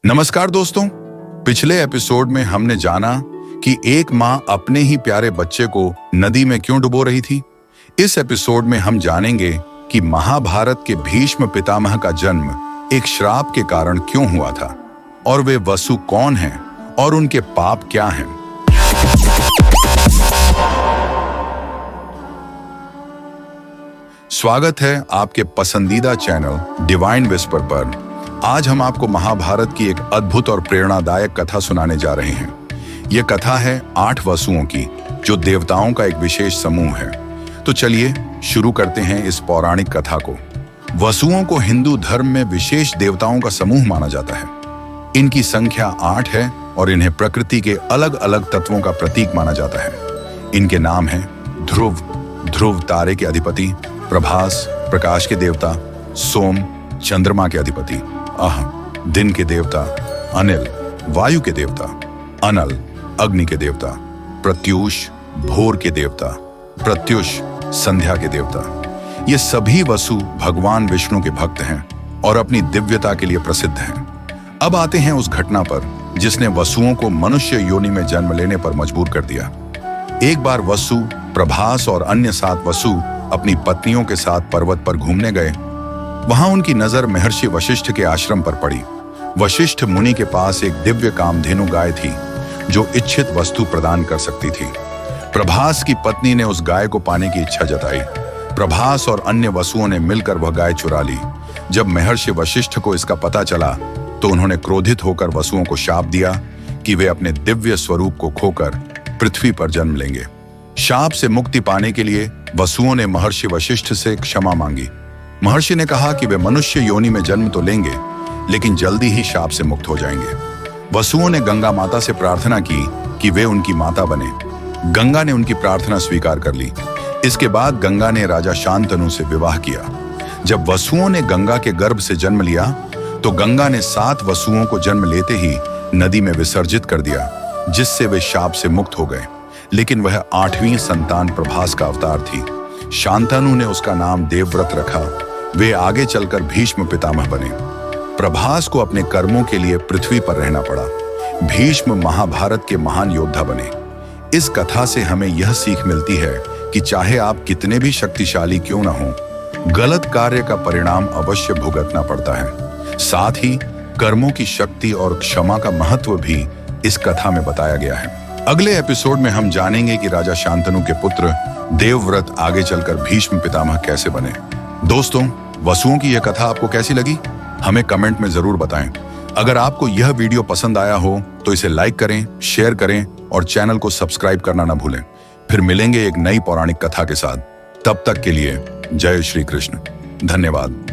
नमस्कार दोस्तों, पिछले एपिसोड में हमने जाना कि एक माँ अपने ही प्यारे बच्चे को नदी में क्यों डुबो रही थी। इस एपिसोड में हम जानेंगे कि महाभारत के भीष्म पितामह का जन्म एक श्राप के कारण क्यों हुआ था और वे वसु कौन हैं और उनके पाप क्या हैं। स्वागत है आपके पसंदीदा चैनल डिवाइन विस्पर पर। आज हम आपको महाभारत की एक अद्भुत और प्रेरणादायक कथा सुनाने जा रहे हैं। यह कथा है 8 वसुओं की, जो देवताओं का एक विशेष समूह है। तो चलिए शुरू करते हैं इस पौराणिक कथा को। वसुओं को हिंदू धर्म में विशेष देवताओं का समूह माना जाता है। इनकी संख्या 8 है और इन्हें प्रकृति के अलग अलग तत्वों का प्रतीक माना जाता है। इनके नाम हैं ध्रुव, ध्रुव तारे के अधिपति; प्रभास, प्रकाश के देवता; सोम, चंद्रमा के अधिपति; अह, दिन के देवता; अनिल, वायु के देवता; अनल, अग्नि के देवता; प्रत्यूष, भोर के देवता; प्रत्युष, संध्या के देवता। ये सभी वसु भगवान विष्णु के भक्त हैं और अपनी दिव्यता के लिए प्रसिद्ध हैं। अब आते हैं उस घटना पर जिसने वसुओं को मनुष्य योनि में जन्म लेने पर मजबूर कर दिया। एक बार वसु, प्रभास और अन्य 7 वसु अपनी पत्नियों के साथ पर्वत पर घूमने गए। वहां उनकी नजर महर्षि वशिष्ठ के आश्रम पर पड़ी। वशिष्ठ मुनि के पास एक दिव्य कामधेनु गाय थी जो इच्छित वस्तु प्रदान कर सकती थी। प्रभास की पत्नी ने उस गाय को पाने की इच्छा जताई। प्रभास और अन्य वसुओं ने मिलकर वह गाय चुरा ली। जब महर्षि वशिष्ठ को इसका पता चला तो उन्होंने क्रोधित होकर वसुओं को शाप दिया कि वे अपने दिव्य स्वरूप को खोकर पृथ्वी पर जन्म लेंगे। शाप से मुक्ति पाने के लिए वसुओं ने महर्षि वशिष्ठ से क्षमा मांगी। महर्षि ने कहा कि वे मनुष्य योनि में जन्म तो लेंगे, लेकिन जल्दी ही शाप से मुक्त हो जाएंगे। वसुओं ने गंगा माता से प्रार्थना की कि वे उनकी माता बने। गंगा ने उनकी प्रार्थना स्वीकार कर ली। इसके बाद गंगा ने राजा शांतनु से विवाह किया। जब वसुओं ने गंगा के गर्भ से जन्म लिया तो गंगा ने 7 वसुओं को जन्म लेते ही नदी में विसर्जित कर दिया, जिससे वे शाप से मुक्त हो गए। लेकिन वह 8वीं संतान प्रभास का अवतार थी। शांतनु ने उसका नाम देवव्रत रखा। वे आगे चलकर भीष्म पितामह बने। प्रभास को अपने कर्मों के लिए पृथ्वी पर रहना पड़ा। भीष्म महाभारत के महान योद्धा बने। इस कथा से हमें यह सीख मिलती है कि चाहे आप कितने भी शक्तिशाली क्यों न हो, गलत कार्य का परिणाम अवश्य भुगतना पड़ता है। साथ ही कर्मों की शक्ति और क्षमा का महत्व भी इस कथा में बताया गया है। अगले एपिसोड में हम जानेंगे कि राजा शांतनु के पुत्र देवव्रत आगे चलकर भीष्म पितामह कैसे बने। दोस्तों, वसुओं की यह कथा आपको कैसी लगी? हमें कमेंट में जरूर बताएं। अगर आपको यह वीडियो पसंद आया हो तो इसे लाइक करें, शेयर करें और चैनल को सब्सक्राइब करना ना भूलें। फिर मिलेंगे एक नई पौराणिक कथा के साथ। तब तक के लिए जय श्री कृष्ण। धन्यवाद।